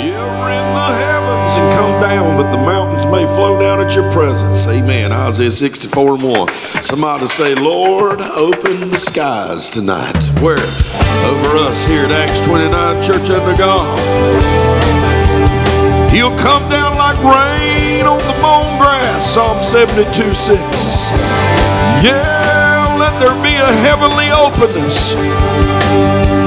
Yeah, rend the heavens and come down that the mountains may flow down at your presence. Amen. Isaiah 64:1. Somebody say, Lord, open the skies tonight. Where? Over us here at Acts 29 Church under God. He'll come down like rain on the mown grass. Psalm 72:6. Yeah, let there be a heavenly openness.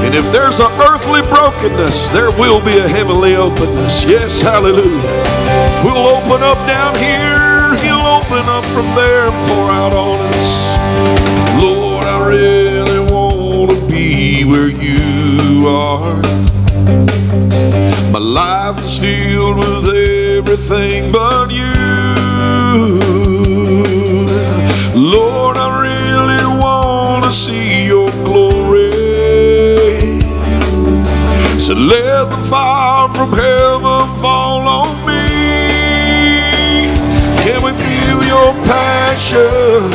And if there's an earthly brokenness, there will be a heavenly openness. Yes, hallelujah. If we'll open up down here, he'll open up from there and pour out on us. Lord, I really want to be where you are. My life is filled with everything but you. Lord, I really want to see your glory. So let the fire from heaven fall on me. Can we feel your passion?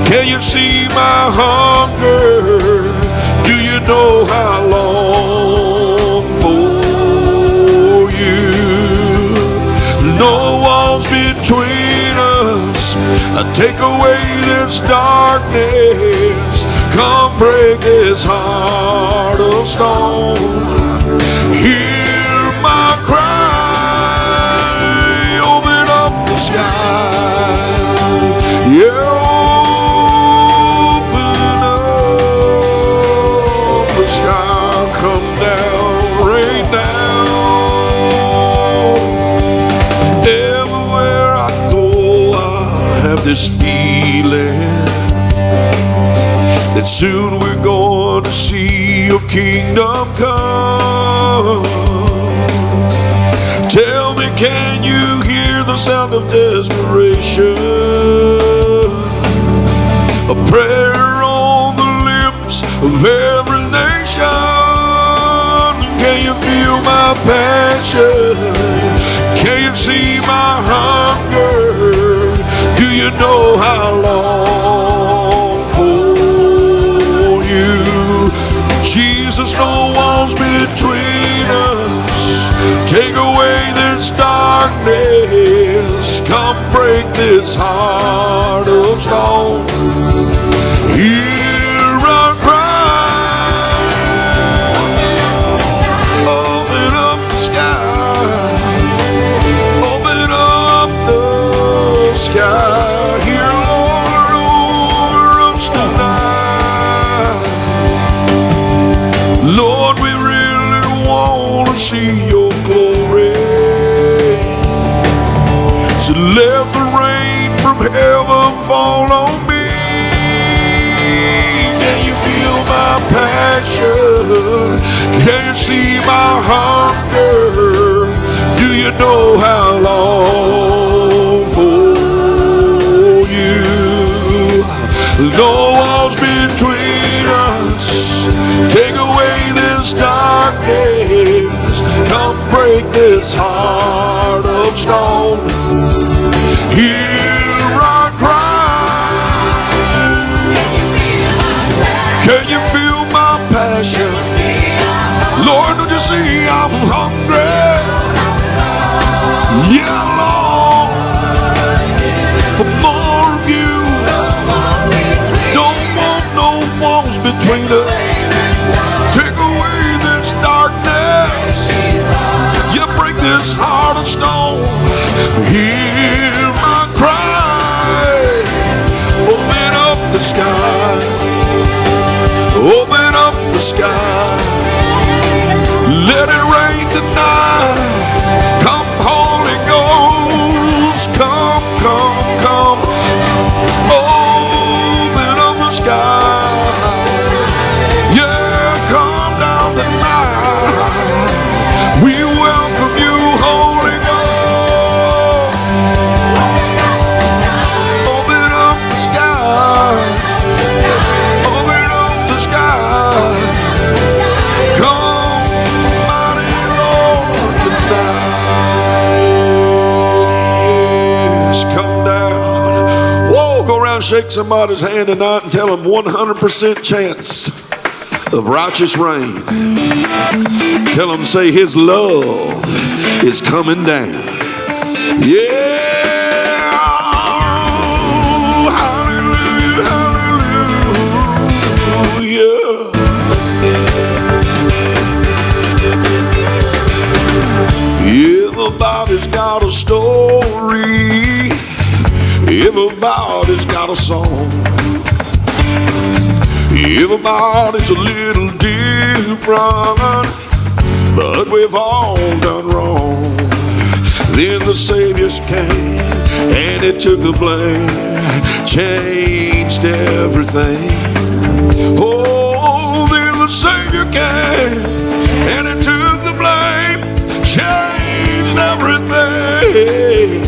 Can you see my hunger? Do you know how I long for you? No walls between us. Take away this darkness. Come break this heart of stone. Hear my cry. Open up the sky. Yeah, open up the sky. Come down, rain down. Everywhere I go, I have this feeling that soon we're going to see your kingdom come. Tell me, can you hear the sound of desperation? A prayer on the lips of every nation. Can you feel my passion? Can you see my hunger? Do you know how long for you? Jesus, no walls between us. Take away this darkness. Come break this heart of stone. Hear our cry. Open up the sky. Open up the sky. Hear, Lord, over us tonight. Lord, we really want to see your glory. So let the rain from heaven fall on me. Can you feel my passion? Can you see my hunger? Do you know how I long for you? No walls between us. Take away this darkness. Come break this heart of stone. Hear our cry. Can you feel my passion? Lord, don't you see I'm hungry? Yeah, Lord, for more of you. Don't want no walls between us. Take away this darkness. You break this heart of stone. Hear my cry. Open up the sky. Open up the sky. Let it rain tonight. Come, Holy Ghost. Come, come, come. Open up the sky. Yeah, come down tonight. We welcome you, Holy Ghost. Open up the sky. Open up the sky. Come, mighty Lord, tonight. Yes, come down. Whoa, go around, shake somebody's hand tonight and tell them 100% chance. of righteous rain. Tell them, say, his love is coming down. Yeah. Hallelujah, hallelujah. Everybody's got a story. Everybody's got a song. Everybody's a little different, but we've all done wrong. Then the Savior came and it took the blame, changed everything. Oh, then the Savior came and it took the blame, changed everything.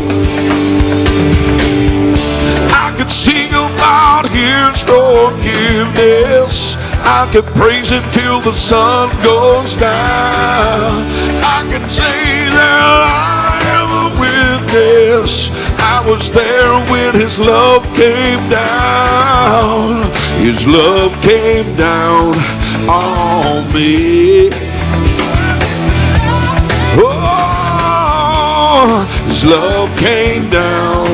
I could sing about his forgiveness. I could praise him till the sun goes down. I could say that I am a witness. I was there when his love came down. His love came down on me. Oh, his love came down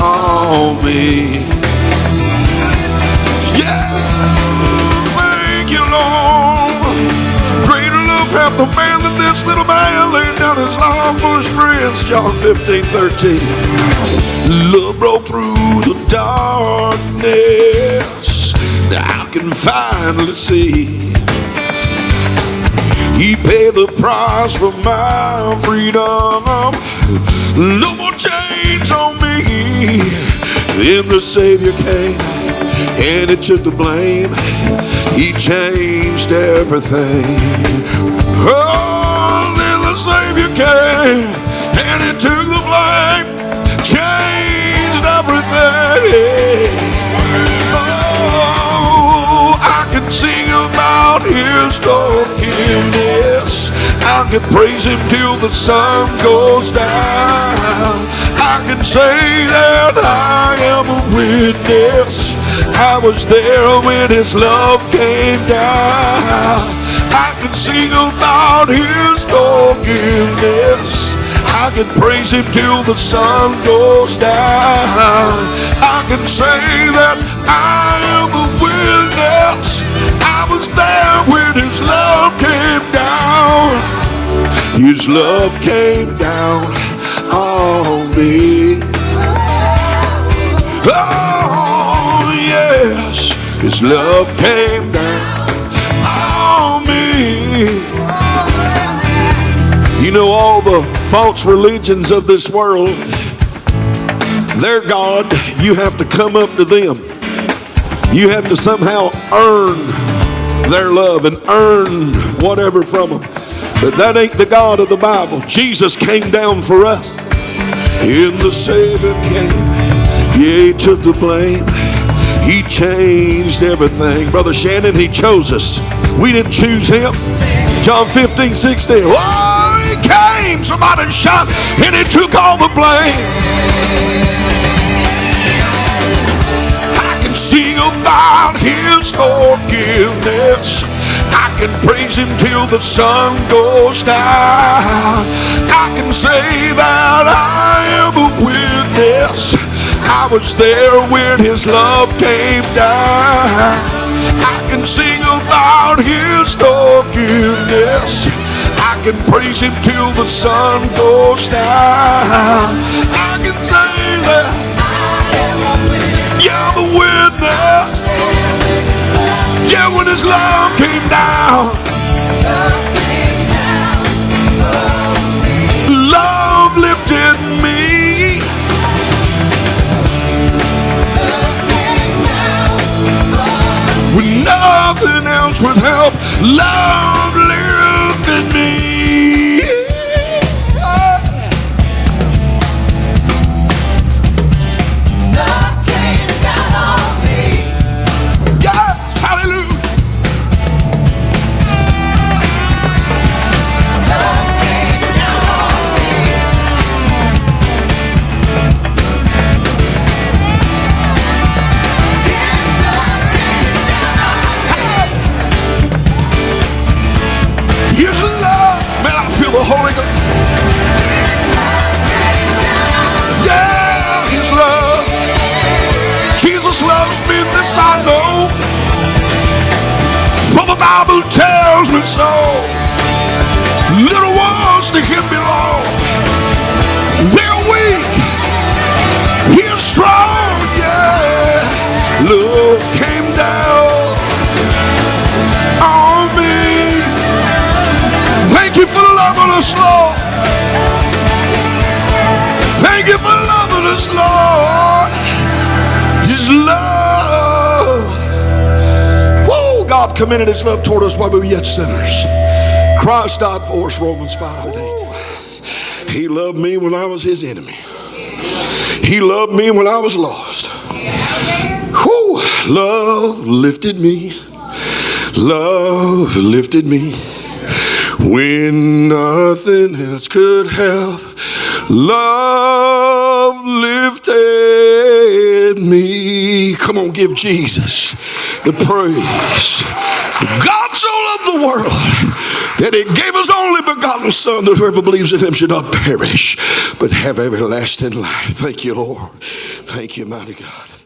on me. Yeah, thank you, Lord. Greater love hath the man than this little man laid down his life for his friends. John 15:13. Love broke through the darkness. Now I can finally see. He paid the price for my freedom. No more chains on me. Then the Savior came and it took the blame. He changed everything. Oh, then the Savior came and it took the blame, changed everything. Oh, I can sing about his forgiveness. I can praise him till the sun goes down. I can say that I am a witness. I was there when his love came down. I can sing about his forgiveness. I can praise him till the sun goes down. I can say that I am a witness. I was there when his love came down. His love came down on me. Oh, yes, his love came down on me. You know, all the false religions of this world, their God, you have to come up to them. You have to somehow earn their love and earn whatever from them. But that ain't the God of the Bible. Jesus came down for us. And the Savior came. Yeah, he took the blame. He changed everything. Brother Shannon, he chose us. We didn't choose him. John 15:16. Oh, he came. Somebody shout. And he took all the blame. Sing about his forgiveness. I can praise him till the sun goes down. I can say that I am a witness. I was there when his love came down. I can sing about his forgiveness. I can praise him till the sun goes down. I can say that you're the witness. Yeah, when his love came down. Love lifted me. When nothing else would help, love lifted me. I know, for the Bible tells me so. Little ones to him belong. They're weak, he is strong, yeah. Love came down on me. Thank you for loving us, Lord. Thank you for loving us, Lord. His love. Whoa, God commended his love toward us while we were yet sinners. Christ died for us, Romans 5:8. He loved me when I was his enemy. He loved me when I was lost. Whew, love lifted me. Love lifted me when nothing else could help. Love lifted me. Come on, give Jesus the praise. God so loved the world that he gave his only begotten Son, that whoever believes in him should not perish but have everlasting life. Thank you, Lord. Thank you, mighty God.